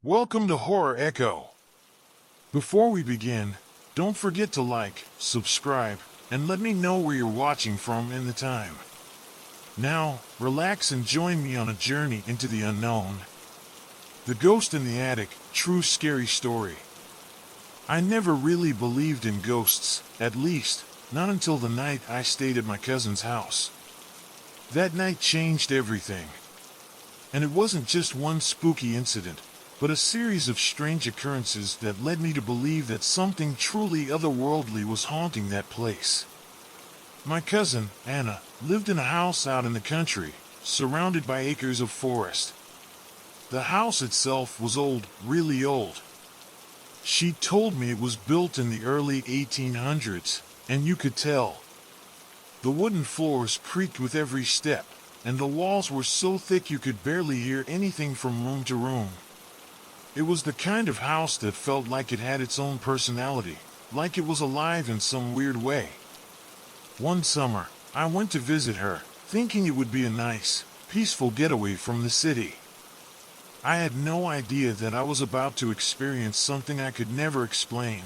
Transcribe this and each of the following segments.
Welcome to Horror Echo. Before we begin, don't forget to like, subscribe, and let me know where you're watching from and the time. Now, relax and join me on a journey into the unknown. The Ghost in the Attic, true scary story. I never really believed in ghosts, at least, not until the night I stayed at my cousin's house. That night changed everything. And it wasn't just one spooky incident, but a series of strange occurrences that led me to believe that something truly otherworldly was haunting that place. My cousin, Anna, lived in a house out in the country, surrounded by acres of forest. The house itself was old, really old. She told me it was built in the early 1800s, and you could tell. The wooden floors creaked with every step, and the walls were so thick you could barely hear anything from room to room. It was the kind of house that felt like it had its own personality, like it was alive in some weird way. One summer, I went to visit her, thinking it would be a nice, peaceful getaway from the city. I had no idea that I was about to experience something I could never explain.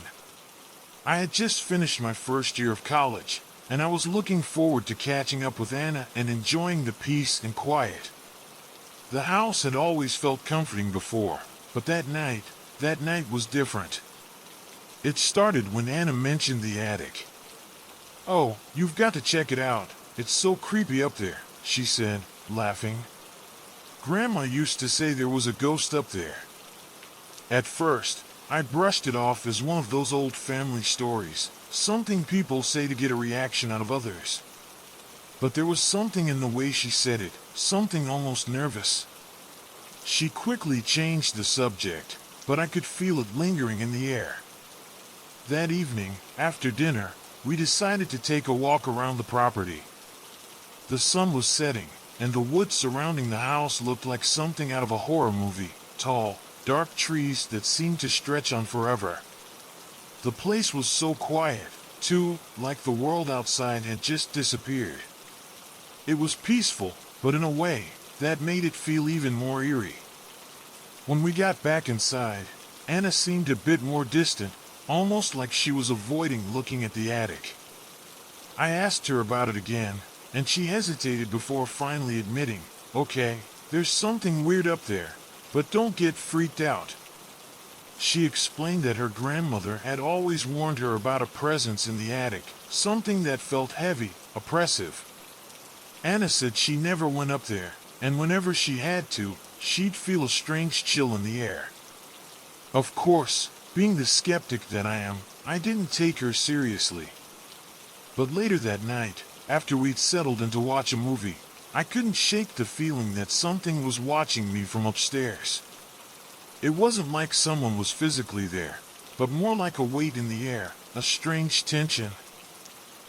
I had just finished my first year of college, and I was looking forward to catching up with Anna and enjoying the peace and quiet. The house had always felt comforting before, but that night was different. It started when Anna mentioned the attic. "Oh, you've got to check it out. It's so creepy up there," she said, laughing. "Grandma used to say there was a ghost up there." At first, I brushed it off as one of those old family stories, something people say to get a reaction out of others. But there was something in the way she said it, something almost nervous. She quickly changed the subject, but I could feel it lingering in the air. That evening, after dinner, we decided to take a walk around the property. The sun was setting, and the woods surrounding the house looked like something out of a horror movie, tall, dark trees that seemed to stretch on forever. The place was so quiet, too, like the world outside had just disappeared. It was peaceful, but in a way, that made it feel even more eerie. When we got back inside, Anna seemed a bit more distant, almost like she was avoiding looking at the attic. I asked her about it again, and she hesitated before finally admitting, "Okay, there's something weird up there, but don't get freaked out." She explained that her grandmother had always warned her about a presence in the attic, something that felt heavy, oppressive. Anna said she never went up there, and whenever she had to, she'd feel a strange chill in the air. Of course, being the skeptic that I am, I didn't take her seriously. But later that night, after we'd settled in to watch a movie, I couldn't shake the feeling that something was watching me from upstairs. It wasn't like someone was physically there, but more like a weight in the air, a strange tension.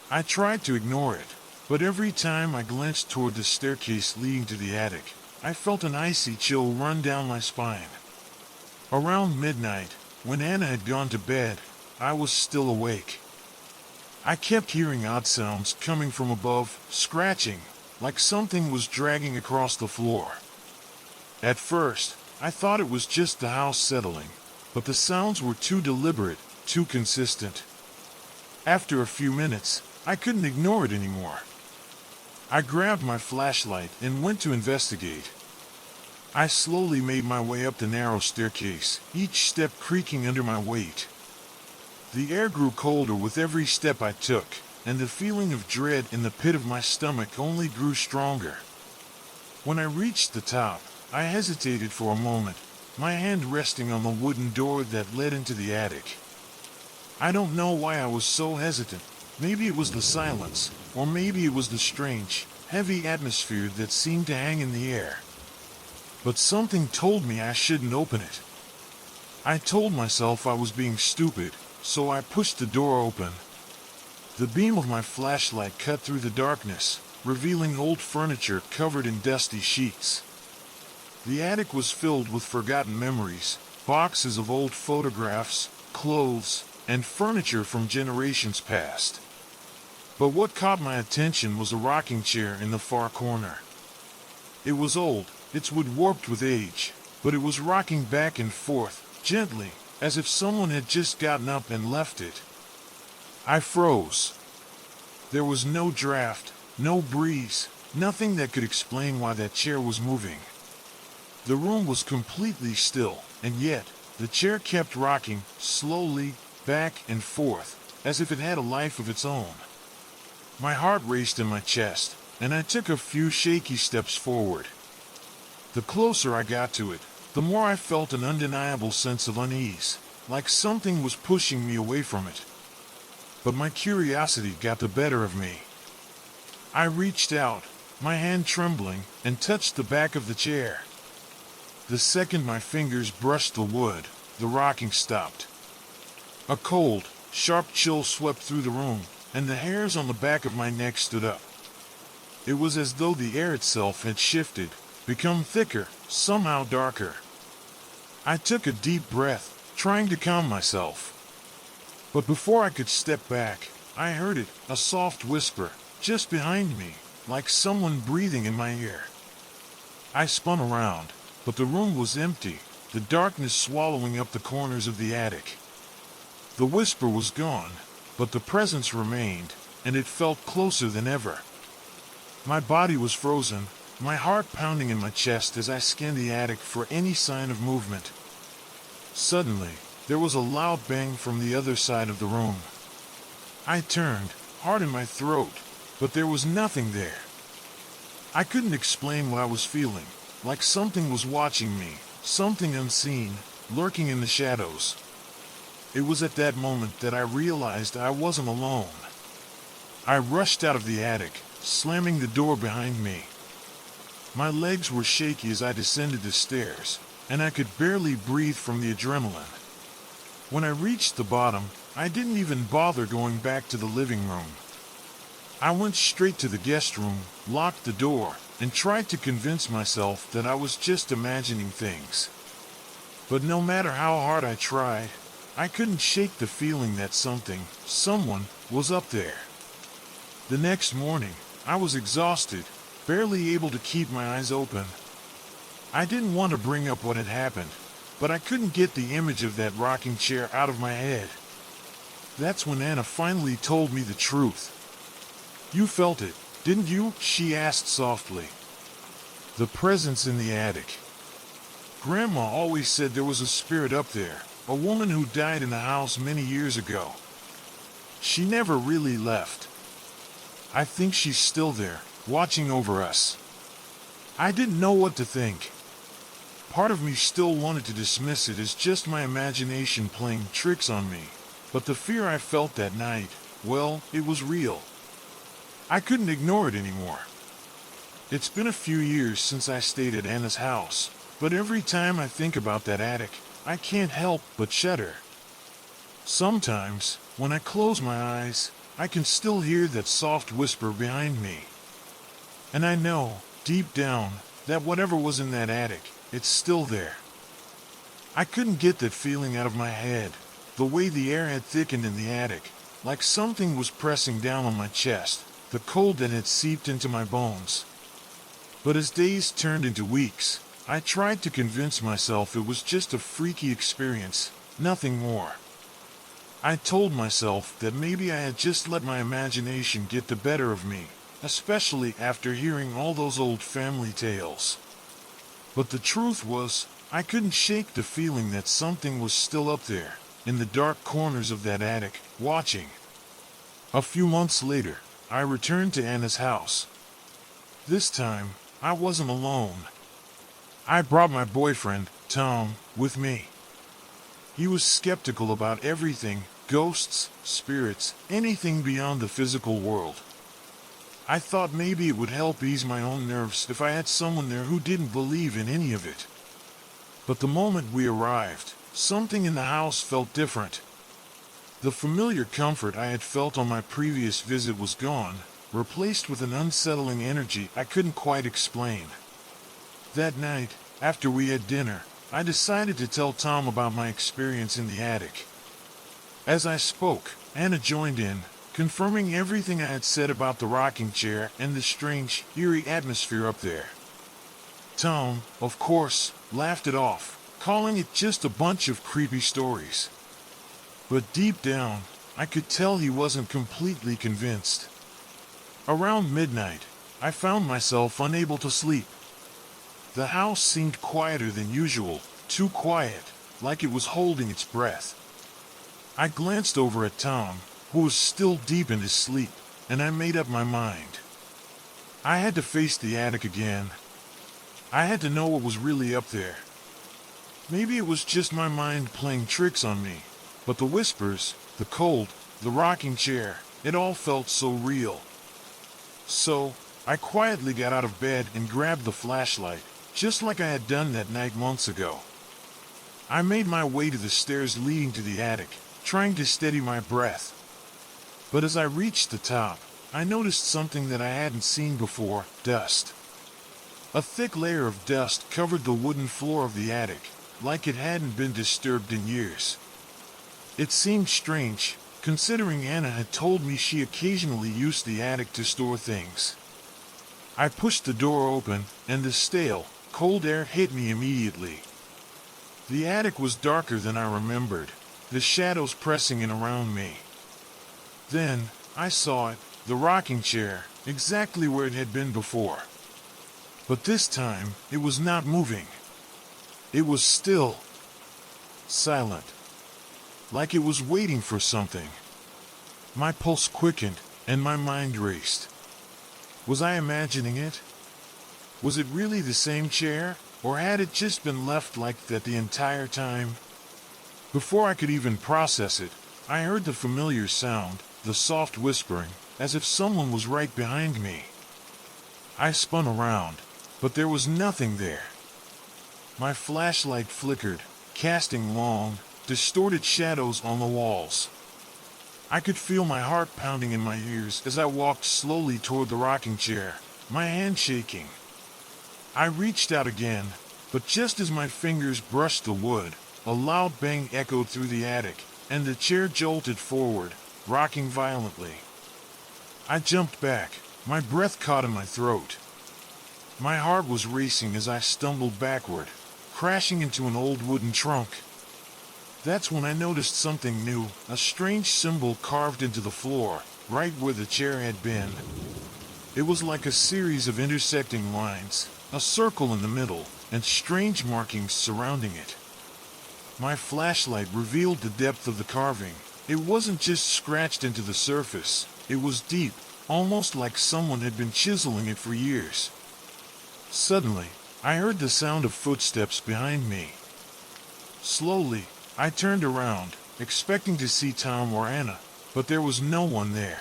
I tried to ignore it, but every time I glanced toward the staircase leading to the attic, I felt an icy chill run down my spine. Around midnight, when Anna had gone to bed, I was still awake. I kept hearing odd sounds coming from above, scratching, like something was dragging across the floor. At first, I thought it was just the house settling, but the sounds were too deliberate, too consistent. After a few minutes, I couldn't ignore it anymore. I grabbed my flashlight and went to investigate. I slowly made my way up the narrow staircase, each step creaking under my weight. The air grew colder with every step I took, and the feeling of dread in the pit of my stomach only grew stronger. When I reached the top, I hesitated for a moment, my hand resting on the wooden door that led into the attic. I don't know why I was so hesitant. Maybe it was the silence, or maybe it was the strange, heavy atmosphere that seemed to hang in the air. But something told me I shouldn't open it. I told myself I was being stupid, so I pushed the door open. The beam of my flashlight cut through the darkness, revealing old furniture covered in dusty sheets. The attic was filled with forgotten memories, boxes of old photographs, clothes, and furniture from generations past. But what caught my attention was a rocking chair in the far corner. It was old, its wood warped with age, but it was rocking back and forth, gently, as if someone had just gotten up and left it. I froze. There was no draft, no breeze, nothing that could explain why that chair was moving. The room was completely still, and yet, the chair kept rocking, slowly, back and forth, as if it had a life of its own. My heart raced in my chest, and I took a few shaky steps forward. The closer I got to it, the more I felt an undeniable sense of unease, like something was pushing me away from it. But my curiosity got the better of me. I reached out, my hand trembling, and touched the back of the chair. The second my fingers brushed the wood, the rocking stopped. A cold, sharp chill swept through the room, and the hairs on the back of my neck stood up. It was as though the air itself had shifted, become thicker, somehow darker. I took a deep breath, trying to calm myself. But before I could step back, I heard it, a soft whisper, just behind me, like someone breathing in my ear. I spun around, but the room was empty, the darkness swallowing up the corners of the attic. The whisper was gone, but the presence remained, and it felt closer than ever. My body was frozen, my heart pounding in my chest as I scanned the attic for any sign of movement. Suddenly, there was a loud bang from the other side of the room. I turned, heart in my throat, but there was nothing there. I couldn't explain what I was feeling, like something was watching me, something unseen, lurking in the shadows. It was at that moment that I realized I wasn't alone. I rushed out of the attic, slamming the door behind me. My legs were shaky as I descended the stairs, and I could barely breathe from the adrenaline. When I reached the bottom, I didn't even bother going back to the living room. I went straight to the guest room, locked the door, and tried to convince myself that I was just imagining things. But no matter how hard I tried, I couldn't shake the feeling that someone, was up there. The next morning, I was exhausted, barely able to keep my eyes open. I didn't want to bring up what had happened, but I couldn't get the image of that rocking chair out of my head. That's when Anna finally told me the truth. "You felt it, didn't you?" she asked softly. "The presence in the attic. Grandma always said there was a spirit up there, a woman who died in the house many years ago. She never really left. I think she's still there, watching over us." I didn't know what to think. Part of me still wanted to dismiss it as just my imagination playing tricks on me, but the fear I felt that night, well, it was real. I couldn't ignore it anymore. It's been a few years since I stayed at Anna's house, but every time I think about that attic, I can't help but shudder. Sometimes, when I close my eyes, I can still hear that soft whisper behind me. And I know, deep down, that whatever was in that attic, it's still there. I couldn't get that feeling out of my head, the way the air had thickened in the attic, like something was pressing down on my chest, the cold that had seeped into my bones. But as days turned into weeks, I tried to convince myself it was just a freaky experience, nothing more. I told myself that maybe I had just let my imagination get the better of me, especially after hearing all those old family tales. But the truth was, I couldn't shake the feeling that something was still up there, in the dark corners of that attic, watching. A few months later, I returned to Anna's house. This time, I wasn't alone. I brought my boyfriend, Tom, with me. He was skeptical about everything, ghosts, spirits, anything beyond the physical world. I thought maybe it would help ease my own nerves if I had someone there who didn't believe in any of it. But the moment we arrived, something in the house felt different. The familiar comfort I had felt on my previous visit was gone, replaced with an unsettling energy I couldn't quite explain. That night, after we had dinner, I decided to tell Tom about my experience in the attic. As I spoke, Anna joined in, confirming everything I had said about the rocking chair and the strange, eerie atmosphere up there. Tom, of course, laughed it off, calling it just a bunch of creepy stories. But deep down, I could tell he wasn't completely convinced. Around midnight, I found myself unable to sleep. The house seemed quieter than usual, too quiet, like it was holding its breath. I glanced over at Tom, who was still deep in his sleep, and I made up my mind. I had to face the attic again. I had to know what was really up there. Maybe it was just my mind playing tricks on me, but the whispers, the cold, the rocking chair, it all felt so real. So, I quietly got out of bed and grabbed the flashlight, just like I had done that night months ago. I made my way to the stairs leading to the attic, trying to steady my breath. But as I reached the top, I noticed something that I hadn't seen before: dust. A thick layer of dust covered the wooden floor of the attic, like it hadn't been disturbed in years. It seemed strange, considering Anna had told me she occasionally used the attic to store things. I pushed the door open, and the stale, cold air hit me immediately. The attic was darker than I remembered, the shadows pressing in around me. Then, I saw it, the rocking chair, exactly where it had been before. But this time, it was not moving. It was still, silent, like it was waiting for something. My pulse quickened, and my mind raced. Was I imagining it? Was it really the same chair, or had it just been left like that the entire time? Before I could even process it, I heard the familiar sound, the soft whispering, as if someone was right behind me. I spun around, but there was nothing there. My flashlight flickered, casting long, distorted shadows on the walls. I could feel my heart pounding in my ears as I walked slowly toward the rocking chair, my hand shaking. I reached out again, but just as my fingers brushed the wood, a loud bang echoed through the attic, and the chair jolted forward, rocking violently. I jumped back, my breath caught in my throat. My heart was racing as I stumbled backward, crashing into an old wooden trunk. That's when I noticed something new, a strange symbol carved into the floor, right where the chair had been. It was like a series of intersecting lines, a circle in the middle, and strange markings surrounding it. My flashlight revealed the depth of the carving. It wasn't just scratched into the surface, it was deep, almost like someone had been chiseling it for years. Suddenly, I heard the sound of footsteps behind me. Slowly, I turned around, expecting to see Tom or Anna, but there was no one there.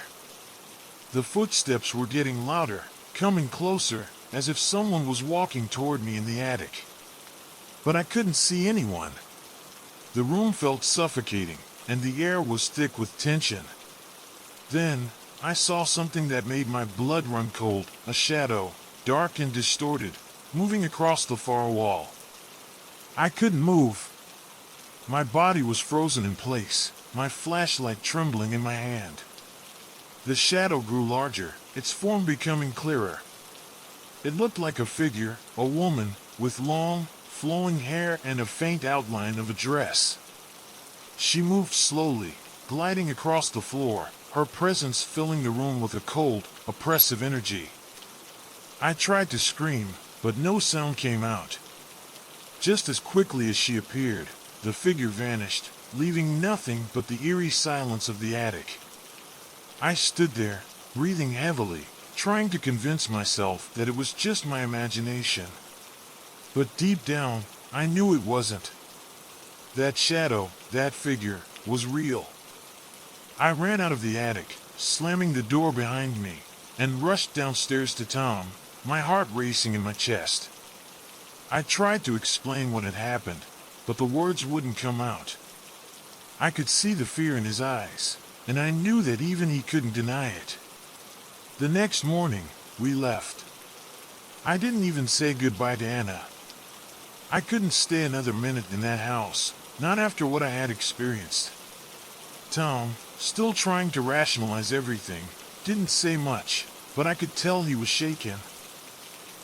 The footsteps were getting louder, coming closer, as if someone was walking toward me in the attic. But I couldn't see anyone. The room felt suffocating, and the air was thick with tension. Then, I saw something that made my blood run cold, a shadow, dark and distorted, moving across the far wall. I couldn't move. My body was frozen in place, my flashlight trembling in my hand. The shadow grew larger, its form becoming clearer. It looked like a figure, a woman, with long, flowing hair and a faint outline of a dress. She moved slowly, gliding across the floor, her presence filling the room with a cold, oppressive energy. I tried to scream, but no sound came out. Just as quickly as she appeared, the figure vanished, leaving nothing but the eerie silence of the attic. I stood there, breathing heavily, trying to convince myself that it was just my imagination. But deep down, I knew it wasn't. That shadow, that figure, was real. I ran out of the attic, slamming the door behind me, and rushed downstairs to Tom, my heart racing in my chest. I tried to explain what had happened, but the words wouldn't come out. I could see the fear in his eyes, and I knew that even he couldn't deny it. The next morning, we left. I didn't even say goodbye to Anna. I couldn't stay another minute in that house, not after what I had experienced. Tom, still trying to rationalize everything, didn't say much, but I could tell he was shaken.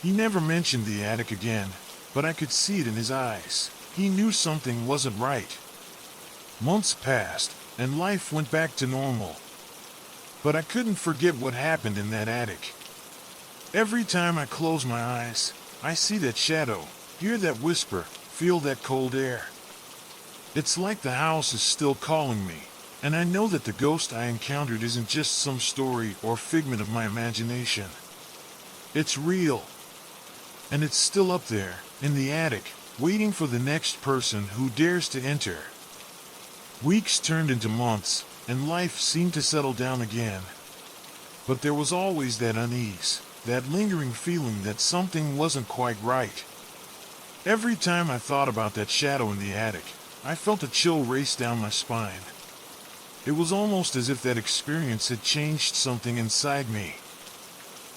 He never mentioned the attic again, but I could see it in his eyes. He knew something wasn't right. Months passed, and life went back to normal. But I couldn't forget what happened in that attic. Every time I close my eyes, I see that shadow, hear that whisper, feel that cold air. It's like the house is still calling me, and I know that the ghost I encountered isn't just some story or figment of my imagination. It's real. And it's still up there, in the attic, waiting for the next person who dares to enter. Weeks turned into months, and life seemed to settle down again. But there was always that unease, that lingering feeling that something wasn't quite right. Every time I thought about that shadow in the attic, I felt a chill race down my spine. It was almost as if that experience had changed something inside me.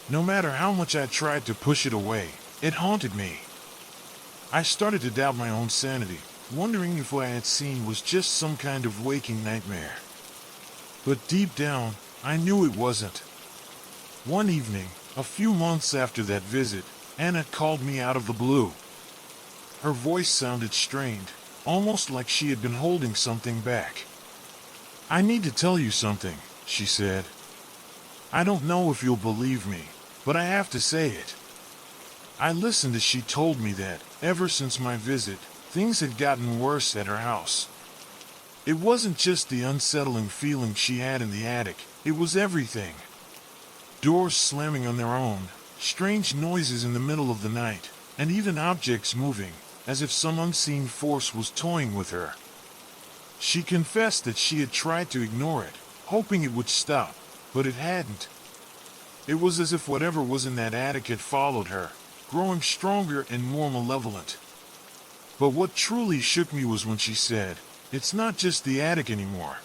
No matter how much I tried to push it away, it haunted me. I started to doubt my own sanity, wondering if what I had seen was just some kind of waking nightmare. But deep down, I knew it wasn't. One evening, a few months after that visit, Anna called me out of the blue. Her voice sounded strained, almost like she had been holding something back. "I need to tell you something," she said. "I don't know if you'll believe me, but I have to say it." I listened as she told me that, ever since my visit, things had gotten worse at her house. It wasn't just the unsettling feeling she had in the attic, it was everything. Doors slamming on their own, strange noises in the middle of the night, and even objects moving, as if some unseen force was toying with her. She confessed that she had tried to ignore it, hoping it would stop, but it hadn't. It was as if whatever was in that attic had followed her, growing stronger and more malevolent. But what truly shook me was when she said, "It's not just the attic anymore.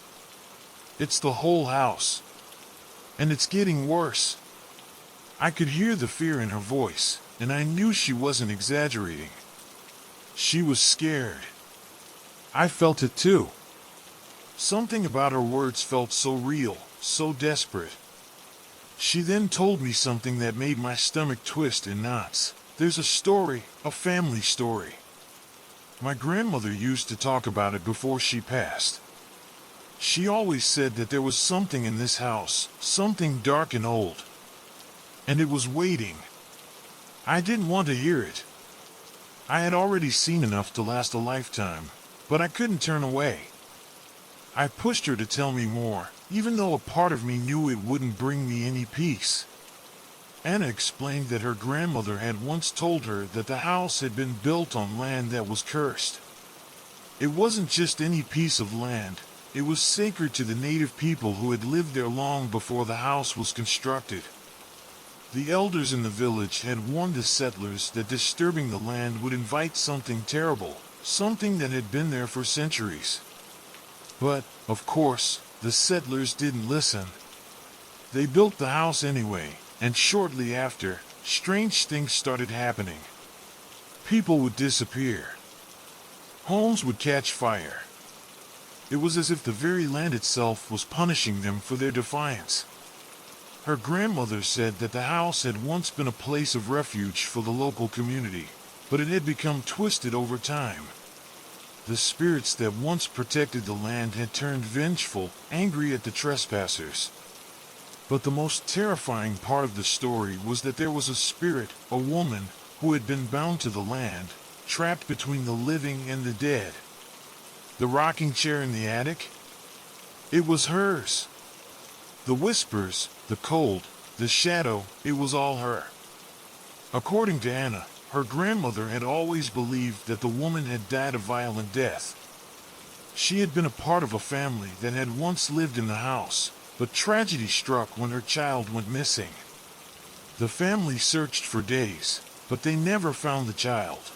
It's the whole house. And it's getting worse." I could hear the fear in her voice, and I knew she wasn't exaggerating. She was scared. I felt it too. Something about her words felt so real, so desperate. She then told me something that made my stomach twist in knots. "There's a story, a family story. My grandmother used to talk about it before she passed. She always said that there was something in this house, something dark and old. And it was waiting." I didn't want to hear it. I had already seen enough to last a lifetime, but I couldn't turn away. I pushed her to tell me more, even though a part of me knew it wouldn't bring me any peace. Anna explained that her grandmother had once told her that the house had been built on land that was cursed. It wasn't just any piece of land, it was sacred to the native people who had lived there long before the house was constructed. The elders in the village had warned the settlers that disturbing the land would invite something terrible, something that had been there for centuries. But, of course, the settlers didn't listen. They built the house anyway, and shortly after, strange things started happening. People would disappear. Homes would catch fire. It was as if the very land itself was punishing them for their defiance. Her grandmother said that the house had once been a place of refuge for the local community, but it had become twisted over time. The spirits that once protected the land had turned vengeful, angry at the trespassers. But the most terrifying part of the story was that there was a spirit, a woman, who had been bound to the land, trapped between the living and the dead. The rocking chair in the attic? It was hers. The whispers, the cold, the shadow, it was all her. According to Anna, her grandmother had always believed that the woman had died a violent death. She had been a part of a family that had once lived in the house, but tragedy struck when her child went missing. The family searched for days, but they never found the child.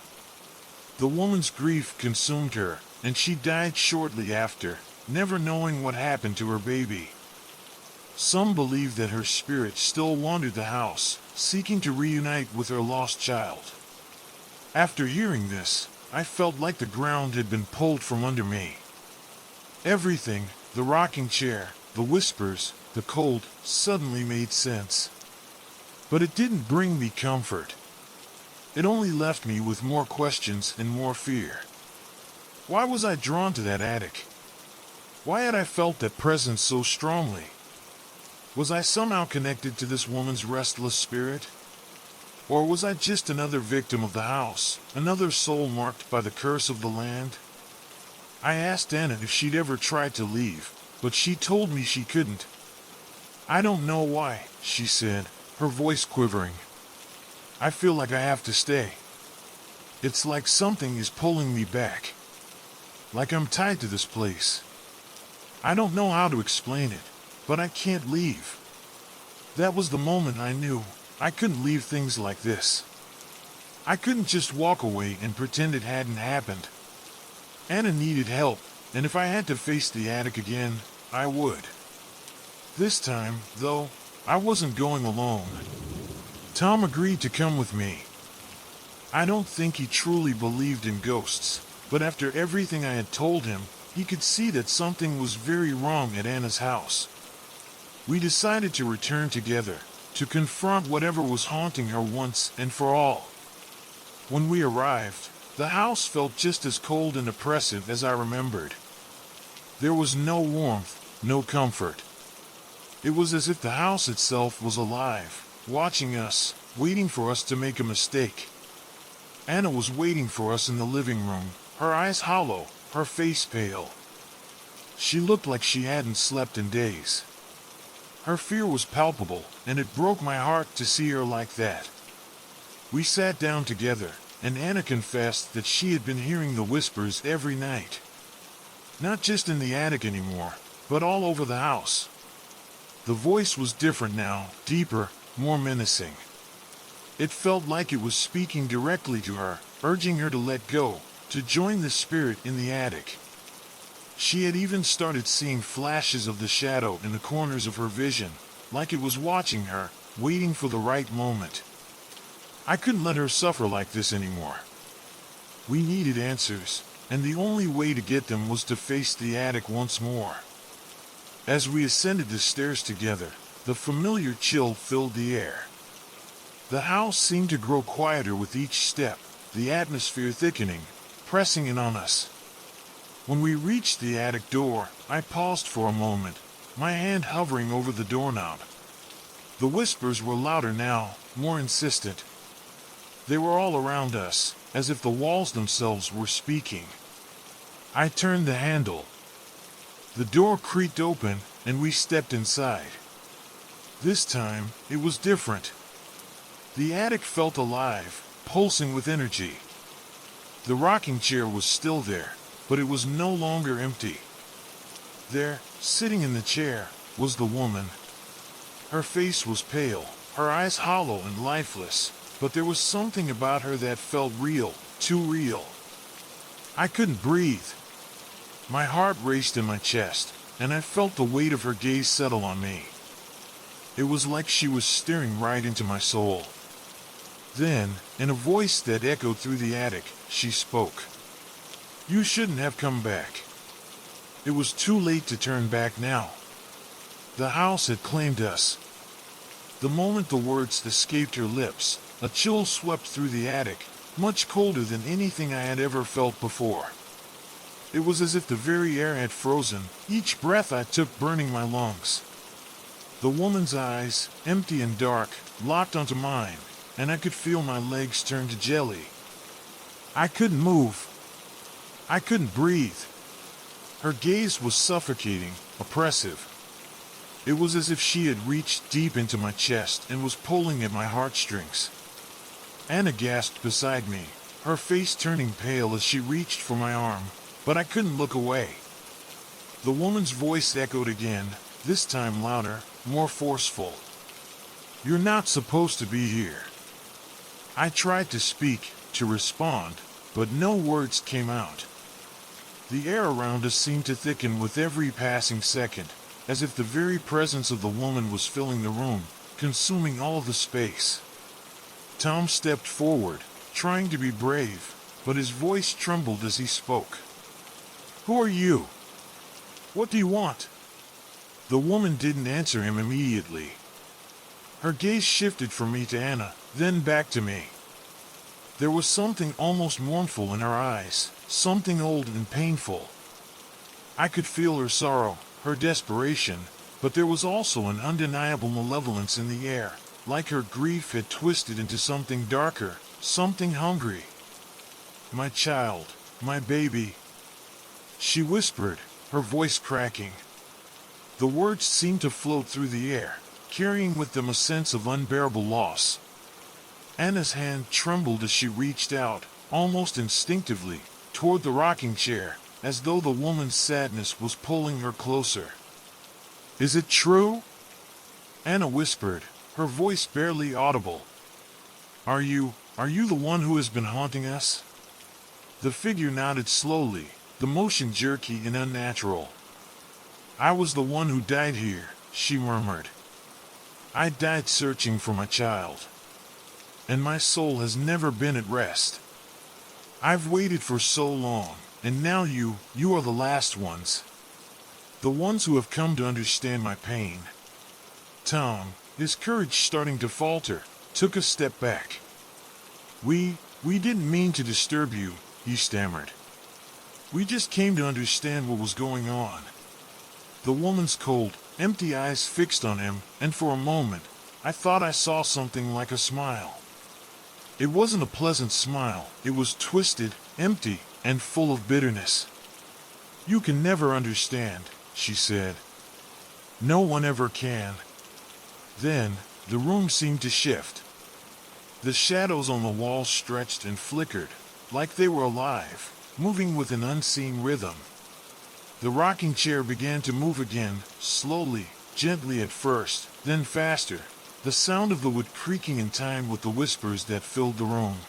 The woman's grief consumed her, and she died shortly after, never knowing what happened to her baby. Some believe that her spirit still wandered the house, seeking to reunite with her lost child. After hearing this, I felt like the ground had been pulled from under me. Everything, the rocking chair, the whispers, the cold, suddenly made sense. But it didn't bring me comfort. it only left me with more questions and more fear. Why was I drawn to that attic? Why had I felt that presence so strongly? Was I somehow connected to this woman's restless spirit? Or was I just another victim of the house, another soul marked by the curse of the land? I asked Anna if she'd ever tried to leave, but she told me she couldn't. I don't know why, she said, her voice quivering. I feel like I have to stay. It's like something is pulling me back. Like I'm tied to this place. I don't know how to explain it, but I can't leave. That was the moment I knew I couldn't leave things like this. I couldn't just walk away and pretend it hadn't happened. Anna needed help, and if I had to face the attic again, I would. This time, though, I wasn't going alone. Tom agreed to come with me. I don't think he truly believed in ghosts, but after everything I had told him, he could see that something was very wrong at Anna's house. We decided to return together, to confront whatever was haunting her once and for all. When we arrived, the house felt just as cold and oppressive as I remembered. There was no warmth, no comfort. It was as if the house itself was alive, watching us, waiting for us to make a mistake. Anna was waiting for us in the living room, her eyes hollow, her face pale. She looked like she hadn't slept in days. Her fear was palpable, and it broke my heart to see her like that. We sat down together, and Anna confessed that she had been hearing the whispers every night. Not just in the attic anymore, but all over the house. The voice was different now, deeper, more menacing. It felt like it was speaking directly to her, urging her to let go, to join the spirit in the attic. She had even started seeing flashes of the shadow in the corners of her vision, like it was watching her, waiting for the right moment. I couldn't let her suffer like this anymore. We needed answers, and the only way to get them was to face the attic once more. As we ascended the stairs together, the familiar chill filled the air. The house seemed to grow quieter with each step, the atmosphere thickening, pressing in on us. When we reached the attic door, I paused for a moment, my hand hovering over the doorknob. The whispers were louder now, more insistent. They were all around us, as if the walls themselves were speaking. I turned the handle. The door creaked open, and we stepped inside. This time, it was different. The attic felt alive, pulsing with energy. The rocking chair was still there, but it was no longer empty. There, sitting in the chair, was the woman. Her face was pale, her eyes hollow and lifeless, but there was something about her that felt real, too real. I couldn't breathe. My heart raced in my chest, and I felt the weight of her gaze settle on me. It was like she was staring right into my soul. Then, in a voice that echoed through the attic, she spoke. "You shouldn't have come back." It was too late to turn back now. The house had claimed us. The moment the words escaped her lips, a chill swept through the attic, much colder than anything I had ever felt before. It was as if the very air had frozen, each breath I took burning my lungs. The woman's eyes, empty and dark, locked onto mine, and I could feel my legs turn to jelly. I couldn't move. I couldn't breathe. Her gaze was suffocating, oppressive. It was as if she had reached deep into my chest and was pulling at my heartstrings. Anna gasped beside me, her face turning pale as she reached for my arm, but I couldn't look away. The woman's voice echoed again, this time louder, more forceful. "You're not supposed to be here." I tried to speak, to respond, but no words came out. The air around us seemed to thicken with every passing second, as if the very presence of the woman was filling the room, consuming all the space. Tom stepped forward, trying to be brave, but his voice trembled as he spoke. "Who are you? What do you want?" The woman didn't answer him immediately. Her gaze shifted from me to Anna, then back to me. There was something almost mournful in her eyes, something old and painful. I could feel her sorrow, her desperation, but there was also an undeniable malevolence in the air, like her grief had twisted into something darker, something hungry. "My child, my baby," she whispered, her voice cracking. The words seemed to float through the air, carrying with them a sense of unbearable loss. Anna's hand trembled as she reached out, almost instinctively, toward the rocking chair, as though the woman's sadness was pulling her closer. "Is it true?" Anna whispered, her voice barely audible. Are you the one who has been haunting us?" The figure nodded slowly, the motion jerky and unnatural. "I was the one who died here," she murmured. "I died searching for my child. And my soul has never been at rest. I've waited for so long, and now you are the last ones. The ones who have come to understand my pain." Tom, his courage starting to falter, took a step back. We didn't mean to disturb you," he stammered. "We just came to understand what was going on." The woman's cold, empty eyes fixed on him, and for a moment, I thought I saw something like a smile. It wasn't a pleasant smile, it was twisted, empty, and full of bitterness. "You can never understand," she said. "No one ever can." Then, the room seemed to shift. The shadows on the walls stretched and flickered, like they were alive, moving with an unseen rhythm. The rocking chair began to move again, slowly, gently at first, then faster, the sound of the wood creaking in time with the whispers that filled the room.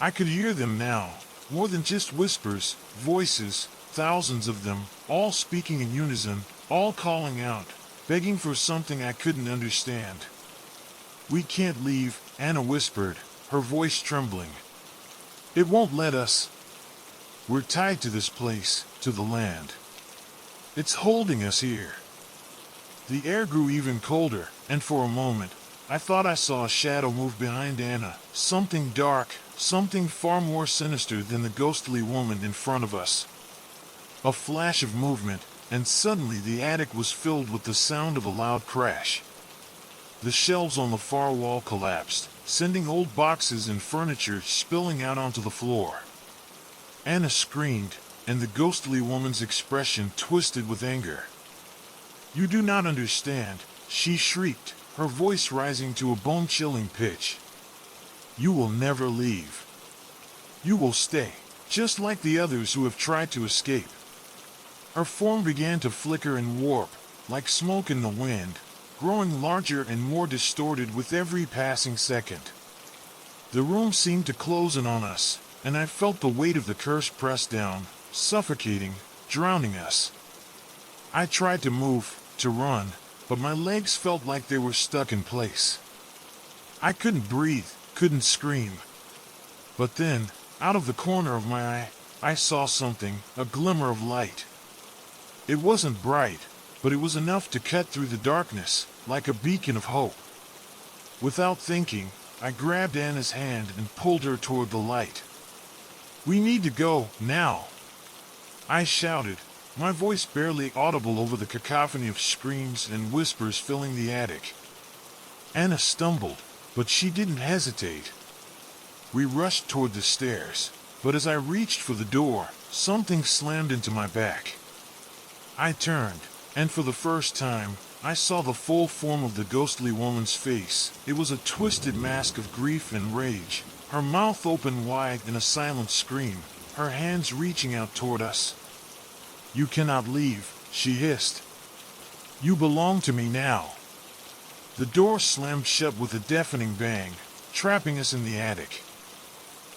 I could hear them now, more than just whispers, voices, thousands of them, all speaking in unison, all calling out, begging for something I couldn't understand. "We can't leave," Anna whispered, her voice trembling. "It won't let us. We're tied to this place, to the land. It's holding us here." The air grew even colder, and for a moment, I thought I saw a shadow move behind Anna, something dark, something far more sinister than the ghostly woman in front of us. A flash of movement, and suddenly the attic was filled with the sound of a loud crash. The shelves on the far wall collapsed, sending old boxes and furniture spilling out onto the floor. Anna screamed, and the ghostly woman's expression twisted with anger. "You do not understand," she shrieked, her voice rising to a bone-chilling pitch. "You will never leave. You will stay, just like the others who have tried to escape." Her form began to flicker and warp, like smoke in the wind, growing larger and more distorted with every passing second. The room seemed to close in on us, and I felt the weight of the curse press down, suffocating, drowning us. I tried to move, to run, but my legs felt like they were stuck in place. I couldn't breathe, couldn't scream. But then, out of the corner of my eye, I saw something, a glimmer of light. It wasn't bright, but it was enough to cut through the darkness, like a beacon of hope. Without thinking, I grabbed Anna's hand and pulled her toward the light. "We need to go, now!" I shouted, my voice barely audible over the cacophony of screams and whispers filling the attic. Anna stumbled, but she didn't hesitate. We rushed toward the stairs, but as I reached for the door, something slammed into my back. I turned, and for the first time, I saw the full form of the ghostly woman's face. It was a twisted mask of grief and rage, her mouth open wide in a silent scream, her hands reaching out toward us. "You cannot leave," she hissed. "You belong to me now." The door slammed shut with a deafening bang, trapping us in the attic.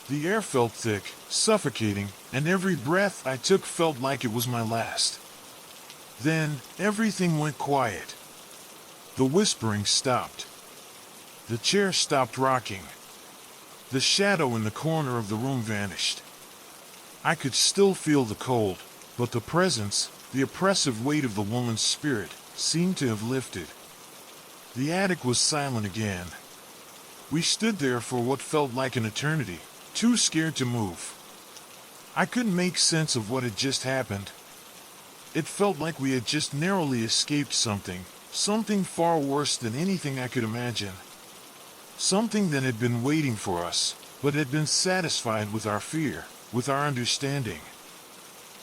The air felt thick, suffocating, and every breath I took felt like it was my last. Then, everything went quiet. The whispering stopped. The chair stopped rocking. The shadow in the corner of the room vanished. I could still feel the cold, but the presence, the oppressive weight of the woman's spirit, seemed to have lifted. The attic was silent again. We stood there for what felt like an eternity, too scared to move. I couldn't make sense of what had just happened. It felt like we had just narrowly escaped something far worse than anything I could imagine. Something that had been waiting for us, but had been satisfied with our fear, with our understanding.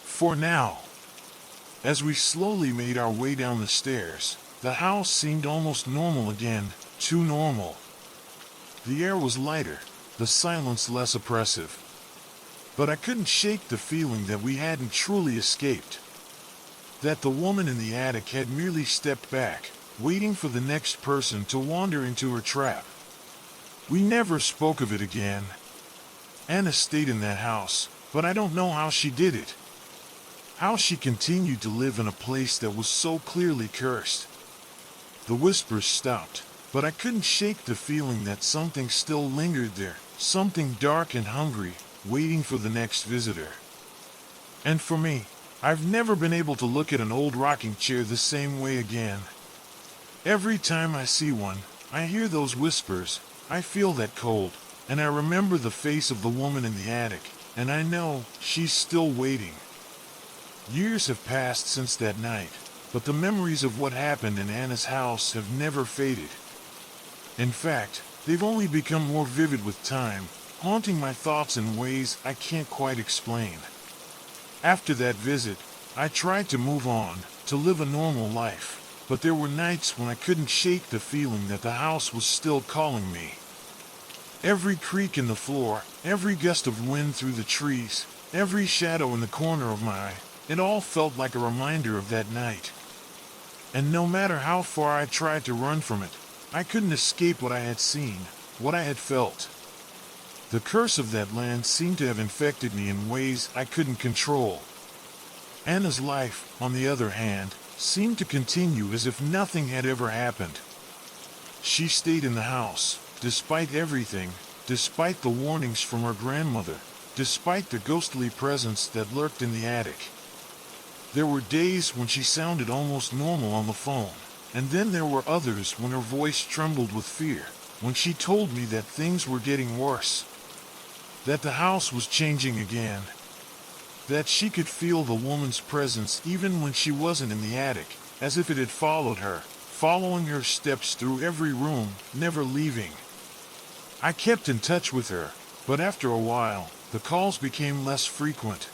For now. As we slowly made our way down the stairs, the house seemed almost normal again, too normal. The air was lighter, the silence less oppressive. But I couldn't shake the feeling that we hadn't truly escaped. That the woman in the attic had merely stepped back, waiting for the next person to wander into her trap. We never spoke of it again. Anna stayed in that house, but I don't know how she did it. How she continued to live in a place that was so clearly cursed. The whispers stopped, but I couldn't shake the feeling that something still lingered there, something dark and hungry, waiting for the next visitor. And for me, I've never been able to look at an old rocking chair the same way again. Every time I see one, I hear those whispers, I feel that cold, and I remember the face of the woman in the attic, and I know she's still waiting. Years have passed since that night, but the memories of what happened in Anna's house have never faded. In fact, they've only become more vivid with time, haunting my thoughts in ways I can't quite explain. After that visit, I tried to move on, to live a normal life, but there were nights when I couldn't shake the feeling that the house was still calling me. Every creak in the floor, every gust of wind through the trees, every shadow in the corner of my eye, it all felt like a reminder of that night. And no matter how far I tried to run from it, I couldn't escape what I had seen, what I had felt. The curse of that land seemed to have infected me in ways I couldn't control. Anna's life, on the other hand, seemed to continue as if nothing had ever happened. She stayed in the house, despite everything, despite the warnings from her grandmother, despite the ghostly presence that lurked in the attic. There were days when she sounded almost normal on the phone, and then there were others when her voice trembled with fear, when she told me that things were getting worse, that the house was changing again, that she could feel the woman's presence even when she wasn't in the attic, as if it had followed her, following her steps through every room, never leaving. I kept in touch with her, but after a while, the calls became less frequent.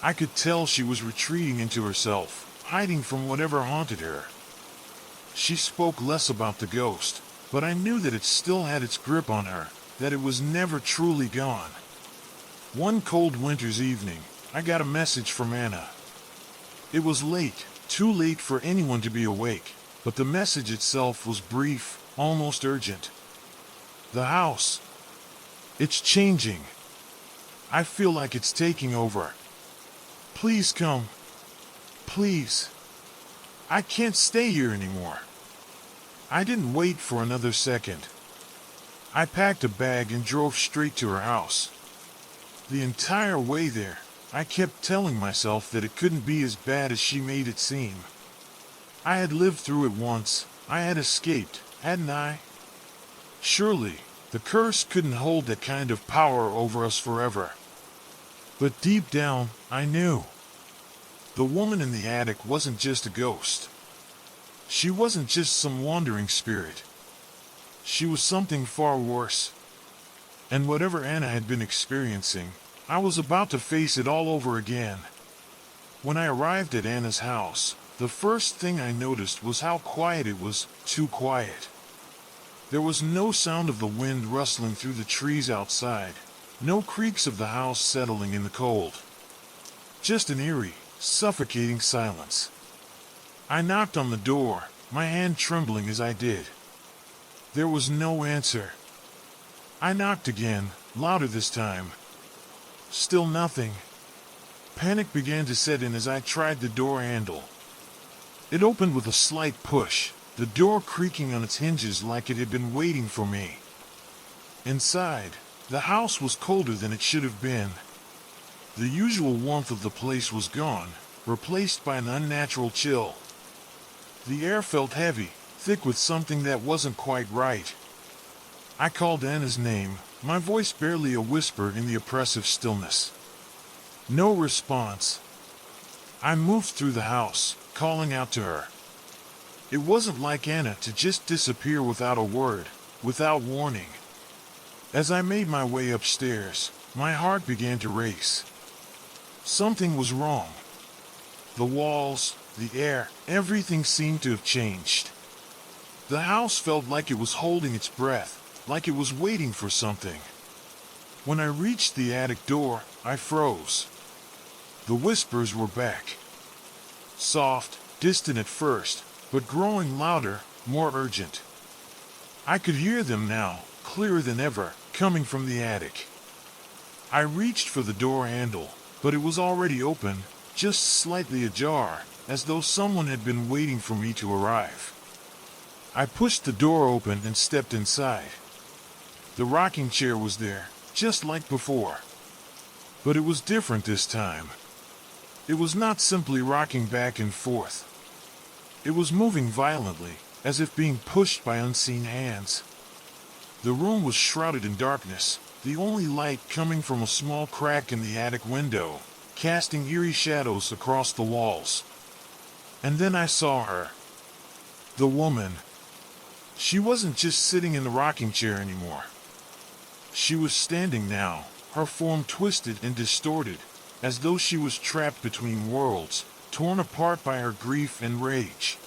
I could tell she was retreating into herself, hiding from whatever haunted her. She spoke less about the ghost, but I knew that it still had its grip on her, that it was never truly gone. One cold winter's evening, I got a message from Anna. It was late, too late for anyone to be awake, but the message itself was brief, almost urgent. The house. It's changing. I feel like it's taking over. Please come. Please. I can't stay here anymore. I didn't wait for another second. I packed a bag and drove straight to her house. The entire way there, I kept telling myself that it couldn't be as bad as she made it seem. I had lived through it once. I had escaped, hadn't I? Surely, the curse couldn't hold that kind of power over us forever. But deep down, I knew. The woman in the attic wasn't just a ghost. She wasn't just some wandering spirit. She was something far worse. And whatever Anna had been experiencing, I was about to face it all over again. When I arrived at Anna's house, the first thing I noticed was how quiet it was, too quiet. There was no sound of the wind rustling through the trees outside, no creaks of the house settling in the cold. Just an eerie, suffocating silence. I knocked on the door, my hand trembling as I did. There was no answer. I knocked again, louder this time. Still nothing. Panic began to set in as I tried the door handle. It opened with a slight push, the door creaking on its hinges like it had been waiting for me. Inside, the house was colder than it should have been. The usual warmth of the place was gone, replaced by an unnatural chill. The air felt heavy, thick with something that wasn't quite right. I called Anna's name, my voice barely a whisper in the oppressive stillness. No response. I moved through the house, calling out to her. It wasn't like Anna to just disappear without a word, without warning. As I made my way upstairs, my heart began to race. Something was wrong. The walls, the air, everything seemed to have changed. The house felt like it was holding its breath, like it was waiting for something. When I reached the attic door, I froze. The whispers were back. Soft, distant at first, but growing louder, more urgent. I could hear them now, clearer than ever, coming from the attic. I reached for the door handle, but it was already open, just slightly ajar, as though someone had been waiting for me to arrive. I pushed the door open and stepped inside. The rocking chair was there, just like before. But it was different this time. It was not simply rocking back and forth. It was moving violently, as if being pushed by unseen hands. The room was shrouded in darkness, the only light coming from a small crack in the attic window, casting eerie shadows across the walls. And then I saw her. The woman. She wasn't just sitting in the rocking chair anymore. She was standing now, her form twisted and distorted, as though she was trapped between worlds, torn apart by her grief and rage.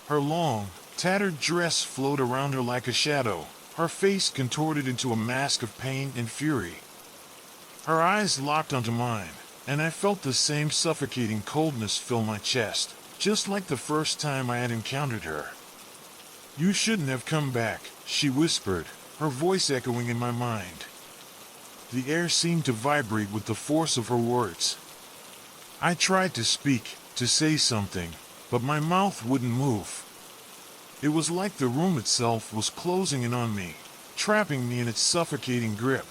Her long, tattered dress flowed around her like a shadow, her face contorted into a mask of pain and fury. Her eyes locked onto mine, and I felt the same suffocating coldness fill my chest, just like the first time I had encountered her. "You shouldn't have come back," she whispered, her voice echoing in my mind. The air seemed to vibrate with the force of her words. I tried to speak, to say something, but my mouth wouldn't move. It was like the room itself was closing in on me, trapping me in its suffocating grip.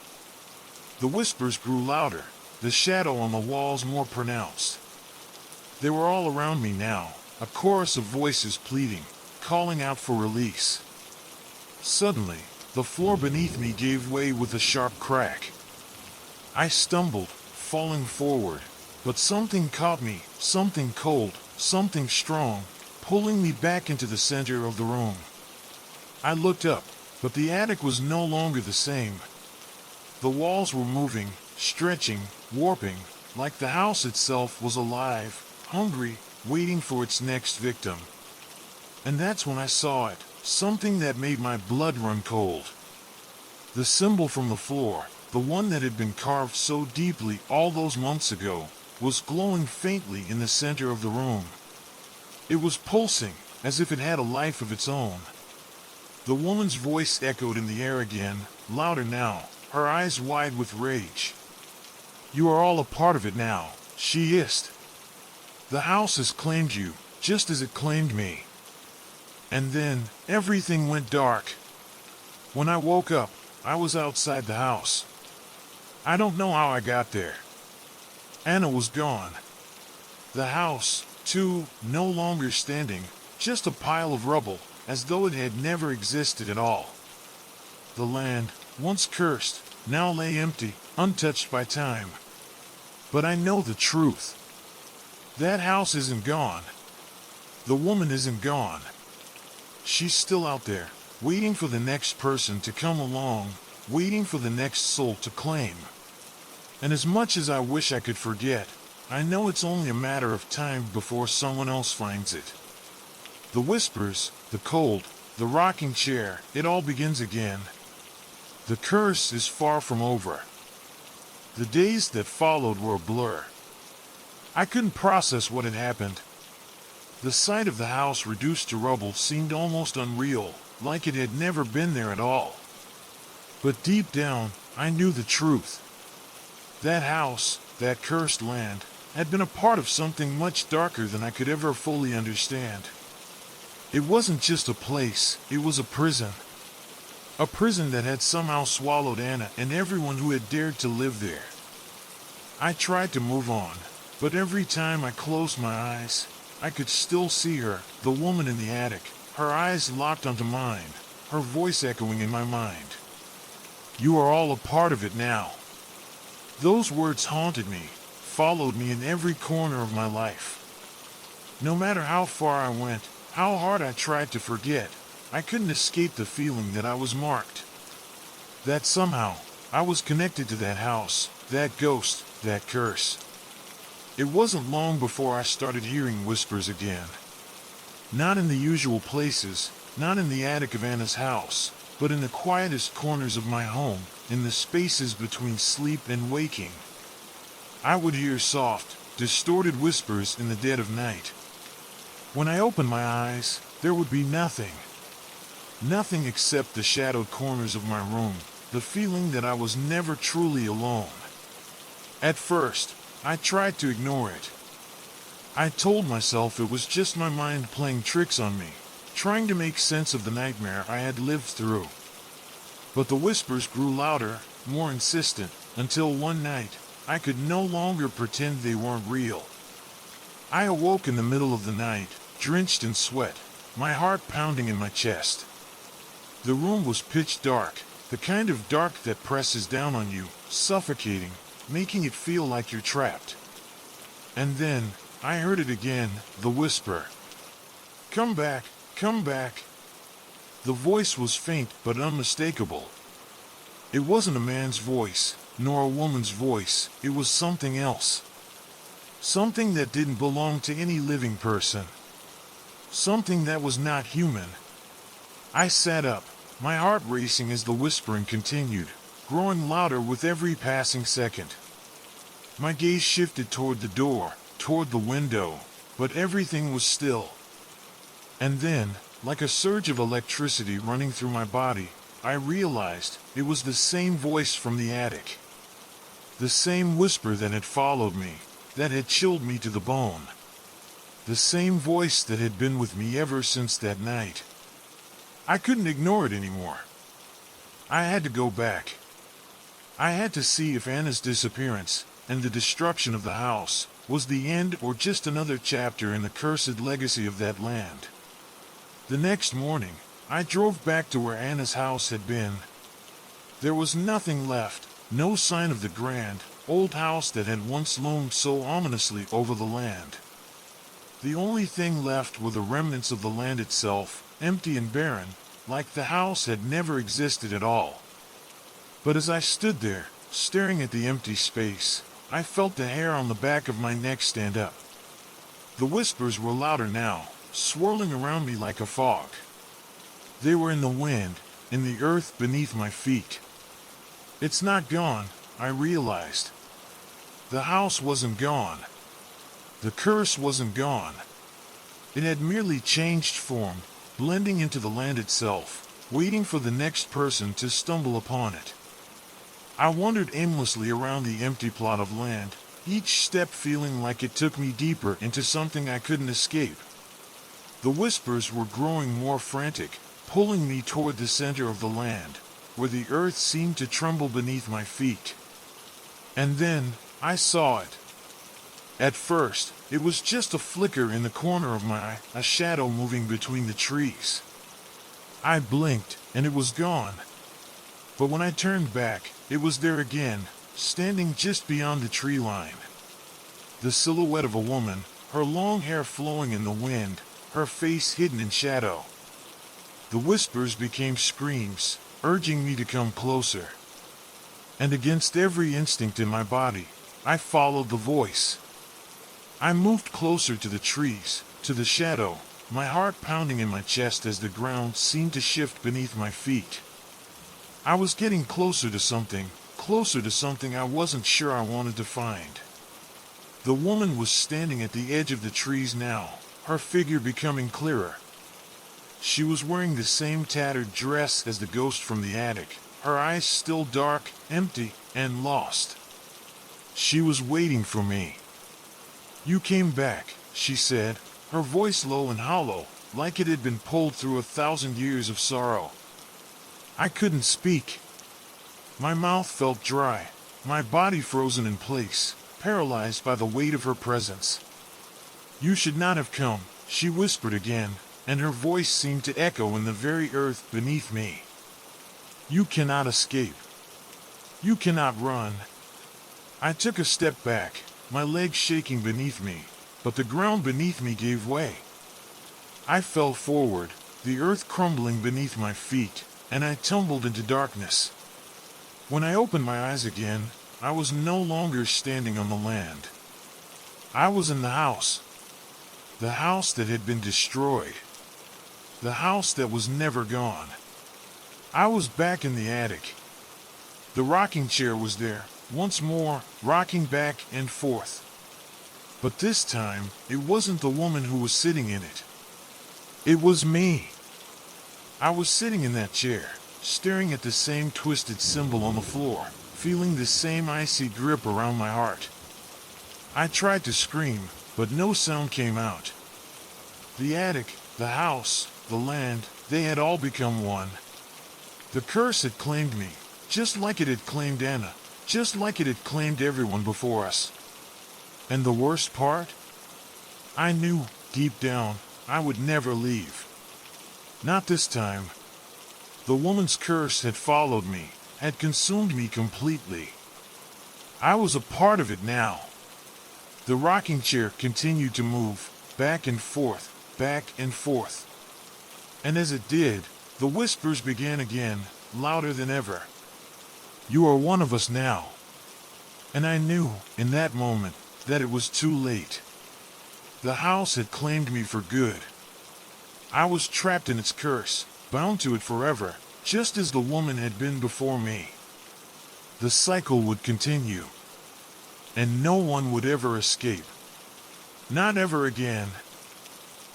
The whispers grew louder, the shadow on the walls more pronounced. They were all around me now, a chorus of voices pleading, calling out for release. Suddenly, the floor beneath me gave way with a sharp crack. I stumbled, falling forward, but something caught me, something cold, something strong, pulling me back into the center of the room. I looked up, but the attic was no longer the same. The walls were moving, stretching, warping, like the house itself was alive, hungry, waiting for its next victim. And that's when I saw it, something that made my blood run cold. The symbol from the floor, the one that had been carved so deeply all those months ago, was glowing faintly in the center of the room. It was pulsing, as if it had a life of its own. The woman's voice echoed in the air again, louder now, her eyes wide with rage. "You are all a part of it now," she hissed. "The house has claimed you, just as it claimed me." And then, everything went dark. When I woke up, I was outside the house. I don't know how I got there. Anna was gone. The house, too, no longer standing, just a pile of rubble, as though it had never existed at all. The land, once cursed, now lay empty, untouched by time. But I know the truth. That house isn't gone. The woman isn't gone. She's still out there, waiting for the next person to come along, waiting for the next soul to claim. And as much as I wish I could forget, I know it's only a matter of time before someone else finds it. The whispers, the cold, the rocking chair, it all begins again. The curse is far from over. The days that followed were a blur. I couldn't process what had happened. The sight of the house reduced to rubble seemed almost unreal, like it had never been there at all. But deep down, I knew the truth. That house, that cursed land, had been a part of something much darker than I could ever fully understand. It wasn't just a place, it was a prison. A prison that had somehow swallowed Anna and everyone who had dared to live there. I tried to move on, but every time I closed my eyes, I could still see her, the woman in the attic, her eyes locked onto mine, her voice echoing in my mind. "You are all a part of it now." Those words haunted me, followed me in every corner of my life. No matter how far I went, how hard I tried to forget, I couldn't escape the feeling that I was marked. That somehow, I was connected to that house, that ghost, that curse. It wasn't long before I started hearing whispers again. Not in the usual places, not in the attic of Anna's house, but in the quietest corners of my home, in the spaces between sleep and waking. I would hear soft, distorted whispers in the dead of night. When I opened my eyes, there would be nothing. Nothing except the shadowed corners of my room, the feeling that I was never truly alone. At first, I tried to ignore it. I told myself it was just my mind playing tricks on me, trying to make sense of the nightmare I had lived through. But the whispers grew louder, more insistent, until one night, I could no longer pretend they weren't real. I awoke in the middle of the night, drenched in sweat, my heart pounding in my chest. The room was pitch dark, the kind of dark that presses down on you, suffocating, making it feel like you're trapped. And then, I heard it again, the whisper. "Come back, come back." The voice was faint but unmistakable. It wasn't a man's voice, nor a woman's voice, it was something else. Something that didn't belong to any living person. Something that was not human. I sat up, my heart racing as the whispering continued, growing louder with every passing second. My gaze shifted toward the door, toward the window, but everything was still. And then, like a surge of electricity running through my body, I realized it was the same voice from the attic. The same whisper that had followed me, that had chilled me to the bone. The same voice that had been with me ever since that night. I couldn't ignore it anymore. I had to go back. I had to see if Anna's disappearance, and the destruction of the house, was the end or just another chapter in the cursed legacy of that land. The next morning, I drove back to where Anna's house had been. There was nothing left, no sign of the grand, old house that had once loomed so ominously over the land. The only thing left were the remnants of the land itself, empty and barren, like the house had never existed at all. But as I stood there, staring at the empty space, I felt the hair on the back of my neck stand up. The whispers were louder now, swirling around me like a fog. They were in the wind, in the earth beneath my feet. It's not gone, I realized. The house wasn't gone. The curse wasn't gone. It had merely changed form, blending into the land itself, waiting for the next person to stumble upon it. I wandered aimlessly around the empty plot of land, each step feeling like it took me deeper into something I couldn't escape. The whispers were growing more frantic, pulling me toward the center of the land, where the earth seemed to tremble beneath my feet. And then, I saw it. At first, it was just a flicker in the corner of my eye, a shadow moving between the trees. I blinked, and it was gone. But when I turned back, it was there again, standing just beyond the tree line. The silhouette of a woman, her long hair flowing in the wind, her face hidden in shadow. The whispers became screams, urging me to come closer. And against every instinct in my body, I followed the voice. I moved closer to the trees, to the shadow, my heart pounding in my chest as the ground seemed to shift beneath my feet. I was getting closer to something I wasn't sure I wanted to find. The woman was standing at the edge of the trees now, her figure becoming clearer. She was wearing the same tattered dress as the ghost from the attic, her eyes still dark, empty, and lost. She was waiting for me. "You came back," she said, her voice low and hollow, like it had been pulled through 1,000 years of sorrow. I couldn't speak. My mouth felt dry, my body frozen in place, paralyzed by the weight of her presence. "You should not have come," she whispered again, and her voice seemed to echo in the very earth beneath me. You cannot escape. You cannot run. I took a step back, my legs shaking beneath me, but the ground beneath me gave way. I fell forward, the earth crumbling beneath my feet, and I tumbled into darkness. When I opened my eyes again, I was no longer standing on the land. I was in the house that had been destroyed, the house that was never gone. I was back in the attic. The rocking chair was there, once more, rocking back and forth. But this time, it wasn't the woman who was sitting in it. It was me. I was sitting in that chair, staring at the same twisted symbol on the floor, feeling the same icy grip around my heart. I tried to scream, but no sound came out. The attic, the house, the land, they had all become one. The curse had claimed me, just like it had claimed Anna, just like it had claimed everyone before us. And the worst part? I knew, deep down, I would never leave. Not this time. The woman's curse had followed me, had consumed me completely. I was a part of it now. The rocking chair continued to move, back and forth, back and forth. And as it did, the whispers began again, louder than ever. You are one of us now. And I knew, in that moment, that it was too late. The house had claimed me for good. I was trapped in its curse, bound to it forever, just as the woman had been before me. The cycle would continue. And no one would ever escape. Not ever again.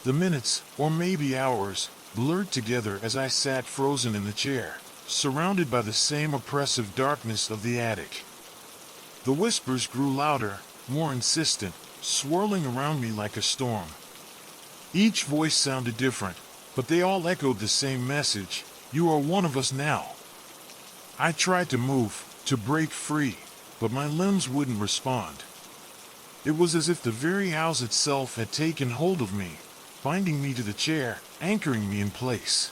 The minutes, or maybe hours, blurred together as I sat frozen in the chair, surrounded by the same oppressive darkness of the attic. The whispers grew louder, more insistent, swirling around me like a storm. Each voice sounded different, but they all echoed the same message: you are one of us now. I tried to move, to break free, but my limbs wouldn't respond. It was as if the very house itself had taken hold of me, binding me to the chair, anchoring me in place.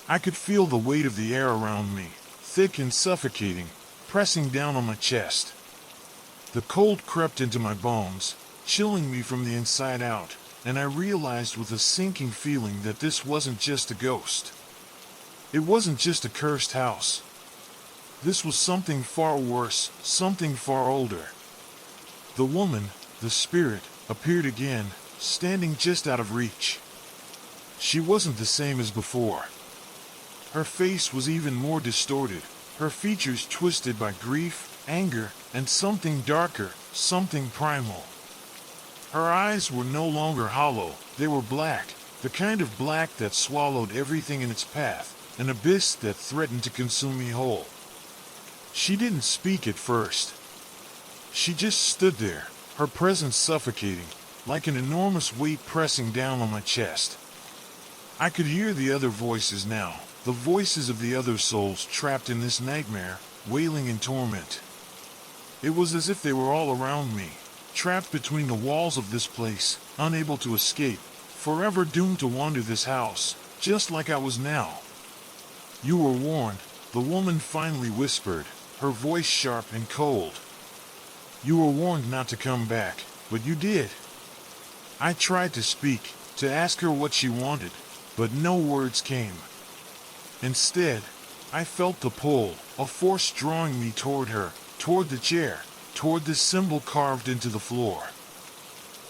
I could feel the weight of the air around me, thick and suffocating, pressing down on my chest. The cold crept into my bones, chilling me from the inside out, and I realized with a sinking feeling that this wasn't just a ghost. It wasn't just a cursed house. This was something far worse, something far older. The woman, the spirit, appeared again, standing just out of reach. She wasn't the same as before. Her face was even more distorted, her features twisted by grief, anger, and something darker, something primal. Her eyes were no longer hollow, they were black, the kind of black that swallowed everything in its path, an abyss that threatened to consume me whole. She didn't speak at first. She just stood there, her presence suffocating, like an enormous weight pressing down on my chest. I could hear the other voices now, the voices of the other souls trapped in this nightmare, wailing in torment. It was as if they were all around me, trapped between the walls of this place, unable to escape, forever doomed to wander this house, just like I was now. You were warned, the woman finally whispered, her voice sharp and cold. You were warned not to come back, but you did. I tried to speak, to ask her what she wanted, but no words came. Instead, I felt the pull, a force drawing me toward her, toward the chair, toward the symbol carved into the floor.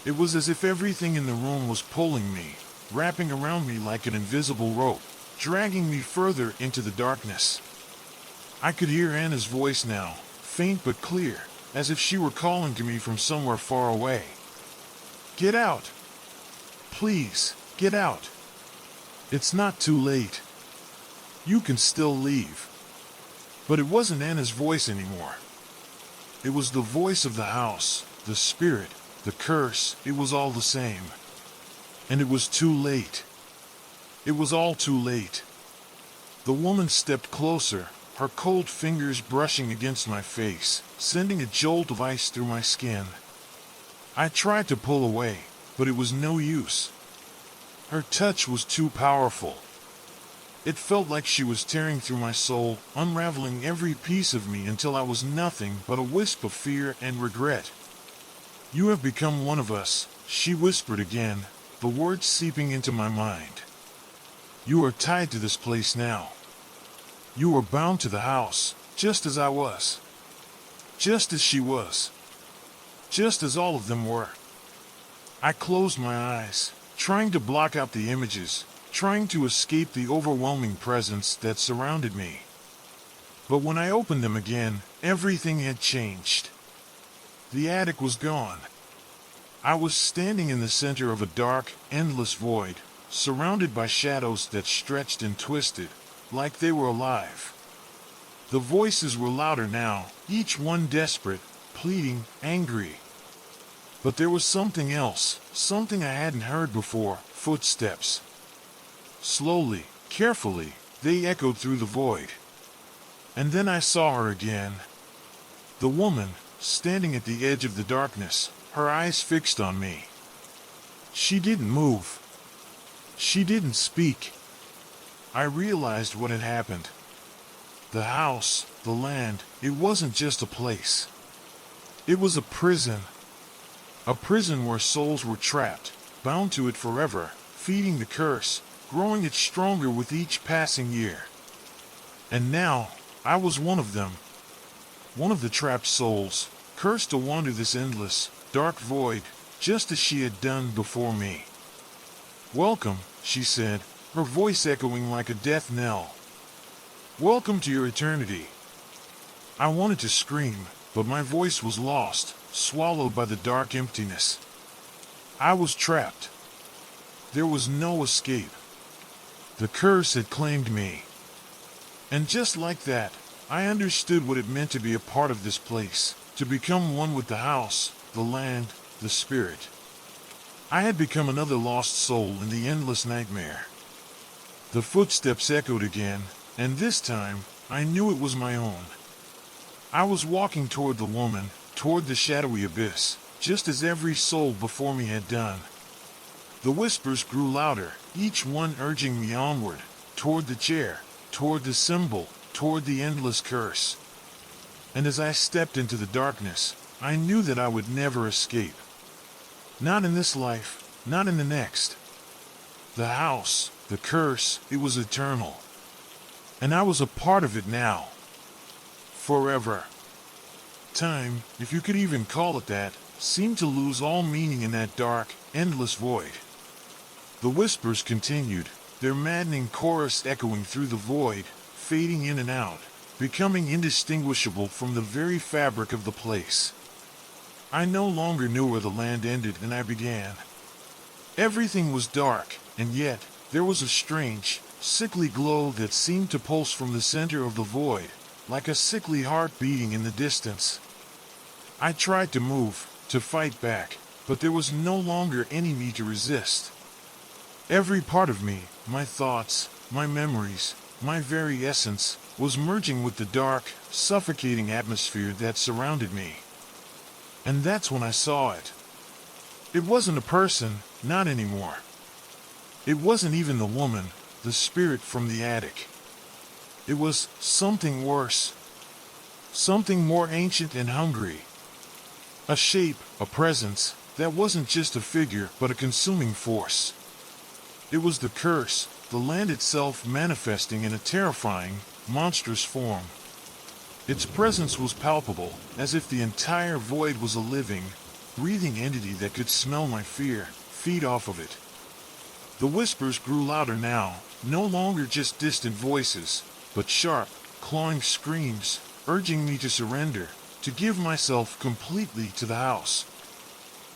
It was as if everything in the room was pulling me, wrapping around me like an invisible rope, dragging me further into the darkness. I could hear Anna's voice now, faint but clear, as if she were calling to me from somewhere far away. Get out! Please, get out! It's not too late. You can still leave. But it wasn't Anna's voice anymore. It was the voice of the house, the spirit, the curse, it was all the same. And it was too late. It was all too late. The woman stepped closer, her cold fingers brushing against my face, sending a jolt of ice through my skin. I tried to pull away, but it was no use. Her touch was too powerful. It felt like she was tearing through my soul, unraveling every piece of me until I was nothing but a wisp of fear and regret. "You have become one of us," she whispered again, the words seeping into my mind. "You are tied to this place now. You are bound to the house, just as I was. Just as she was. Just as all of them were." I closed my eyes, trying to block out the images, trying to escape the overwhelming presence that surrounded me. But when I opened them again, everything had changed. The attic was gone. I was standing in the center of a dark, endless void, surrounded by shadows that stretched and twisted, like they were alive. The voices were louder now, each one desperate, pleading, angry. But there was something else, something I hadn't heard before, footsteps. Slowly, carefully, they echoed through the void. And then I saw her again. The woman, standing at the edge of the darkness, her eyes fixed on me. She didn't move. She didn't speak. I realized what had happened. The house, the land, it wasn't just a place. It was a prison. A prison where souls were trapped, bound to it forever, feeding the curse, growing it stronger with each passing year. And now, I was one of them. One of the trapped souls, cursed to wander this endless, dark void, just as she had done before me. "Welcome," she said, her voice echoing like a death knell. "Welcome to your eternity." I wanted to scream, but my voice was lost, swallowed by the dark emptiness. I was trapped. There was no escape. The curse had claimed me. And just like that, I understood what it meant to be a part of this place, to become one with the house, the land, the spirit. I had become another lost soul in the endless nightmare. The footsteps echoed again, and this time, I knew it was my own. I was walking toward the woman, toward the shadowy abyss, just as every soul before me had done. The whispers grew louder, each one urging me onward, toward the chair, toward the symbol, toward the endless curse. And as I stepped into the darkness, I knew that I would never escape. Not in this life, not in the next. The house, the curse, it was eternal. And I was a part of it now. Forever. Time, if you could even call it that, seemed to lose all meaning in that dark, endless void. The whispers continued, their maddening chorus echoing through the void, fading in and out, becoming indistinguishable from the very fabric of the place. I no longer knew where the land ended and I began. Everything was dark, and yet, there was a strange, sickly glow that seemed to pulse from the center of the void, like a sickly heart beating in the distance. I tried to move, to fight back, but there was no longer any me to resist. Every part of me, my thoughts, my memories, my very essence, was merging with the dark, suffocating atmosphere that surrounded me. And that's when I saw it. It wasn't a person, not anymore. It wasn't even the woman, the spirit from the attic. It was something worse. Something more ancient and hungry. A shape, a presence, that wasn't just a figure but a consuming force. It was the curse, the land itself manifesting in a terrifying, monstrous form. Its presence was palpable, as if the entire void was a living, breathing entity that could smell my fear, feed off of it. The whispers grew louder now, no longer just distant voices, but sharp, clawing screams, urging me to surrender, to give myself completely to the house.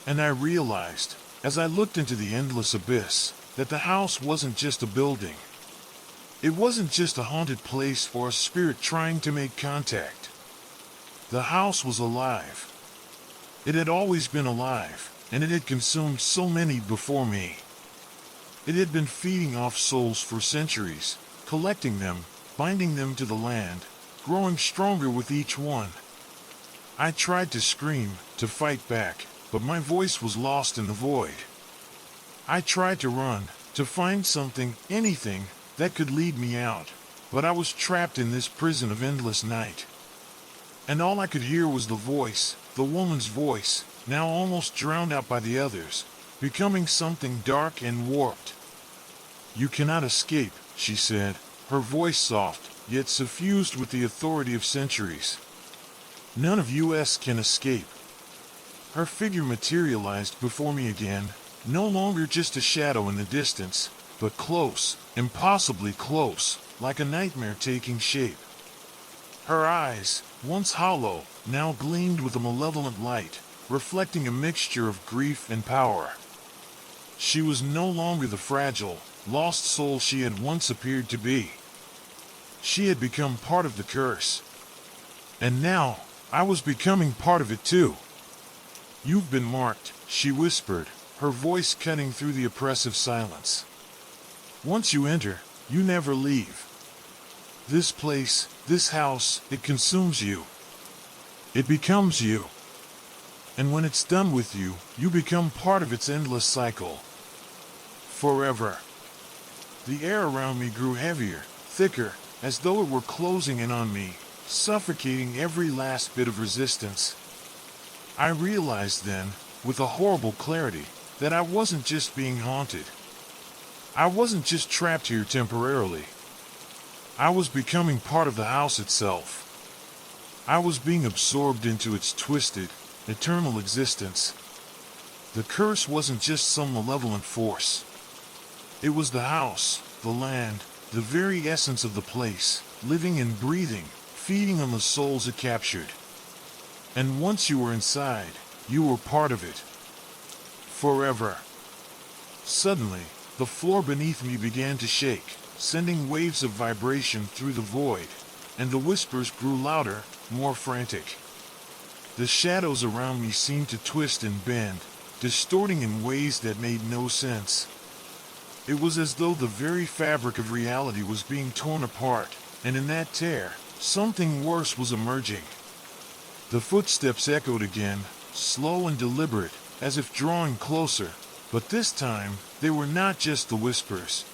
And I realized, as I looked into the endless abyss, that the house wasn't just a building. It wasn't just a haunted place or a spirit trying to make contact. The house was alive. It had always been alive, and it had consumed so many before me. It had been feeding off souls for centuries, collecting them, binding them to the land, growing stronger with each one. I tried to scream, to fight back, but my voice was lost in the void. I tried to run, to find something, anything, that could lead me out. But I was trapped in this prison of endless night. And all I could hear was the voice, the woman's voice, now almost drowned out by the others, becoming something dark and warped. "You cannot escape," she said, her voice soft, yet suffused with the authority of centuries. "None of us can escape." Her figure materialized before me again, no longer just a shadow in the distance, but close, impossibly close, like a nightmare taking shape. Her eyes, once hollow, now gleamed with a malevolent light, reflecting a mixture of grief and power. She was no longer the fragile, lost soul she had once appeared to be. She had become part of the curse. And now, I was becoming part of it too. "You've been marked," she whispered, her voice cutting through the oppressive silence. "Once you enter, you never leave. This place, this house, it consumes you. It becomes you. And when it's done with you, you become part of its endless cycle. Forever." The air around me grew heavier, thicker, as though it were closing in on me, suffocating every last bit of resistance. I realized then, with a horrible clarity, that I wasn't just being haunted. I wasn't just trapped here temporarily. I was becoming part of the house itself. I was being absorbed into its twisted, eternal existence. The curse wasn't just some malevolent force. It was the house, the land, the very essence of the place, living and breathing, feeding on the souls it captured. And once you were inside, you were part of it. Forever. Suddenly, the floor beneath me began to shake, sending waves of vibration through the void, and the whispers grew louder, more frantic. The shadows around me seemed to twist and bend, distorting in ways that made no sense. It was as though the very fabric of reality was being torn apart, and in that tear, something worse was emerging. The footsteps echoed again, slow and deliberate, as if drawing closer, but this time, they were not just the whispers.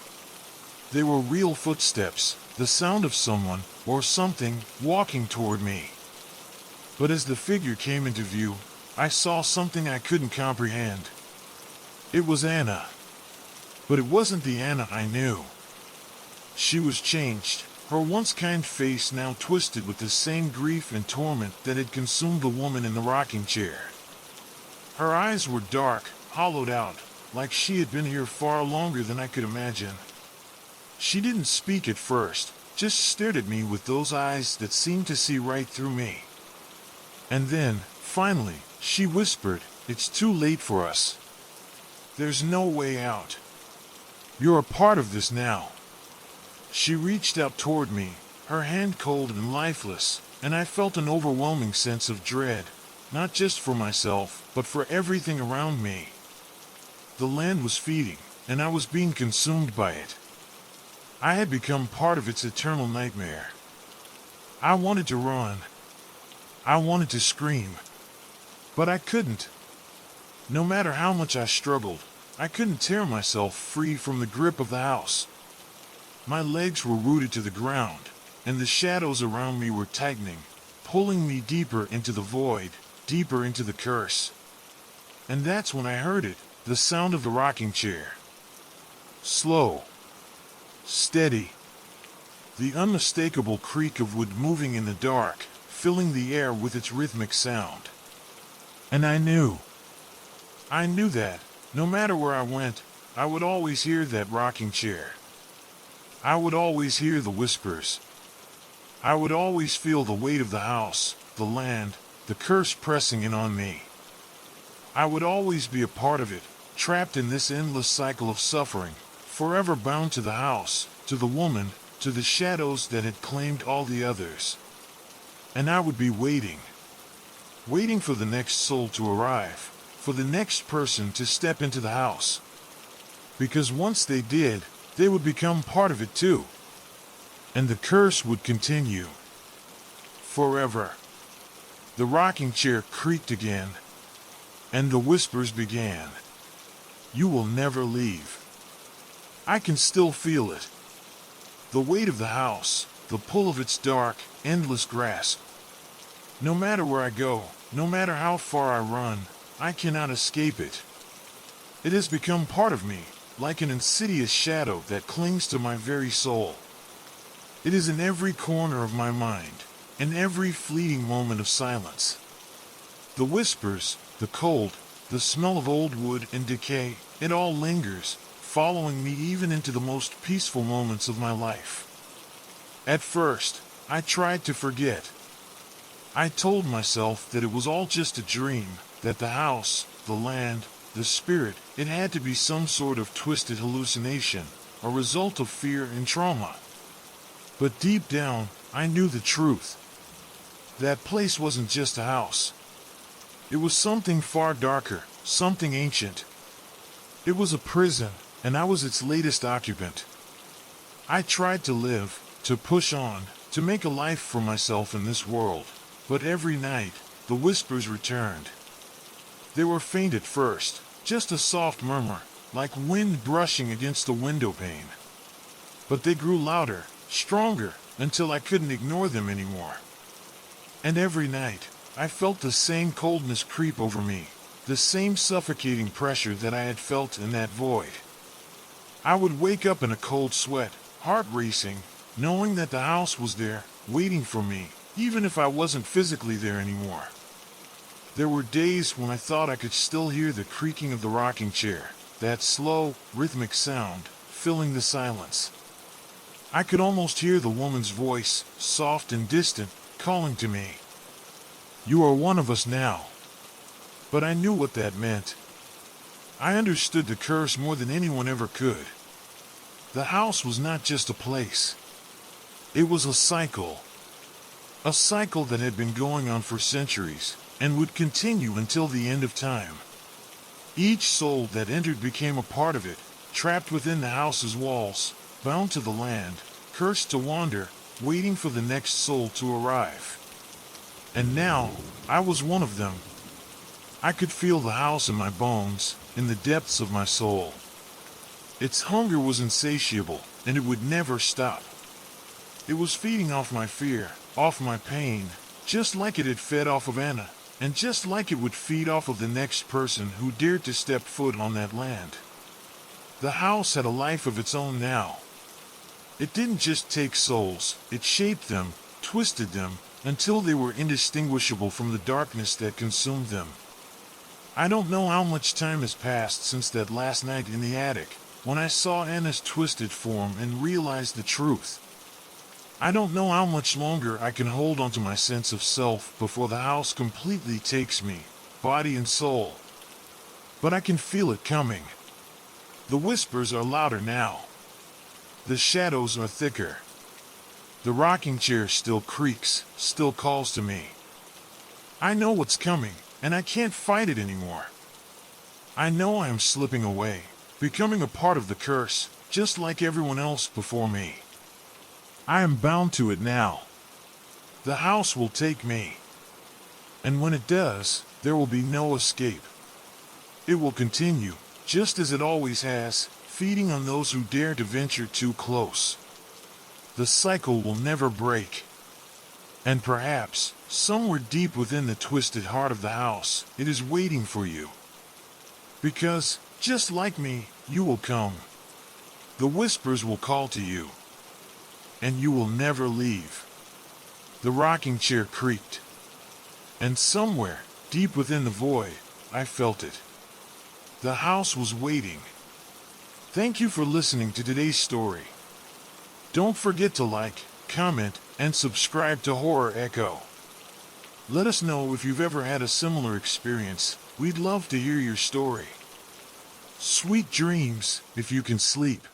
They were real footsteps, the sound of someone, or something, walking toward me. But as the figure came into view, I saw something I couldn't comprehend. It was Anna. But it wasn't the Anna I knew. She was changed, her once kind face now twisted with the same grief and torment that had consumed the woman in the rocking chair. Her eyes were dark, hollowed out, like she had been here far longer than I could imagine. She didn't speak at first, just stared at me with those eyes that seemed to see right through me. And then, finally, she whispered, "It's too late for us. There's no way out. You're a part of this now." She reached out toward me, her hand cold and lifeless, and I felt an overwhelming sense of dread, not just for myself, but for everything around me. The land was feeding, and I was being consumed by it. I had become part of its eternal nightmare. I wanted to run. I wanted to scream. But I couldn't. No matter how much I struggled, I couldn't tear myself free from the grip of the house. My legs were rooted to the ground, and the shadows around me were tightening, pulling me deeper into the void, deeper into the curse. And that's when I heard it, the sound of the rocking chair. Slow. Steady. The unmistakable creak of wood moving in the dark, filling the air with its rhythmic sound. And I knew that, no matter where I went, I would always hear that rocking chair. I would always hear the whispers. I would always feel the weight of the house, the land, the curse pressing in on me. I would always be a part of it, trapped in this endless cycle of suffering, forever bound to the house, to the woman, to the shadows that had claimed all the others. And I would be waiting for the next soul to arrive, for the next person to step into the house. Because once they did, they would become part of it too. And the curse would continue. Forever. The rocking chair creaked again, and the whispers began. "You will never leave. I can still feel it. The weight of the house, the pull of its dark, endless grasp. No matter where I go, no matter how far I run, I cannot escape it. It has become part of me, like an insidious shadow that clings to my very soul. It is in every corner of my mind, in every fleeting moment of silence. The whispers, the cold, the smell of old wood and decay, it all lingers, following me even into the most peaceful moments of my life. At first, I tried to forget. I told myself that it was all just a dream, that the house, the land, the spirit, it had to be some sort of twisted hallucination, a result of fear and trauma. But deep down, I knew the truth. That place wasn't just a house. It was something far darker, something ancient. It was a prison, and I was its latest occupant. I tried to live, to push on, to make a life for myself in this world, but every night, the whispers returned. They were faint at first, just a soft murmur, like wind brushing against a window pane. But they grew louder, stronger, until I couldn't ignore them anymore. And every night, I felt the same coldness creep over me, the same suffocating pressure that I had felt in that void. I would wake up in a cold sweat, heart racing, knowing that the house was there, waiting for me, even if I wasn't physically there anymore. There were days when I thought I could still hear the creaking of the rocking chair, that slow, rhythmic sound, filling the silence. I could almost hear the woman's voice, soft and distant, calling to me. "You are one of us now." But I knew what that meant. I understood the curse more than anyone ever could. The house was not just a place. It was a cycle. A cycle that had been going on for centuries, and would continue until the end of time. Each soul that entered became a part of it, trapped within the house's walls, bound to the land, cursed to wander, waiting for the next soul to arrive. And now, I was one of them. I could feel the house in my bones, in the depths of my soul. Its hunger was insatiable, and it would never stop. It was feeding off my fear, off my pain, just like it had fed off of Anna, and just like it would feed off of the next person who dared to step foot on that land. The house had a life of its own now. It didn't just take souls, it shaped them, twisted them, until they were indistinguishable from the darkness that consumed them. I don't know how much time has passed since that last night in the attic, when I saw Anna's twisted form and realized the truth. I don't know how much longer I can hold on to my sense of self before the house completely takes me, body and soul. But I can feel it coming. The whispers are louder now. The shadows are thicker. The rocking chair still creaks, still calls to me. I know what's coming, and I can't fight it anymore. I know I am slipping away, becoming a part of the curse, just like everyone else before me. I am bound to it now. The house will take me. And when it does, there will be no escape. It will continue, just as it always has, feeding on those who dare to venture too close. The cycle will never break. And perhaps, somewhere deep within the twisted heart of the house, it is waiting for you. Because, just like me, you will come. The whispers will call to you. And you will never leave. The rocking chair creaked. And somewhere, deep within the void, I felt it. The house was waiting. Thank you for listening to today's story. Don't forget to like, comment, and subscribe to Horror Echo. Let us know if you've ever had a similar experience. We'd love to hear your story. Sweet dreams, if you can sleep.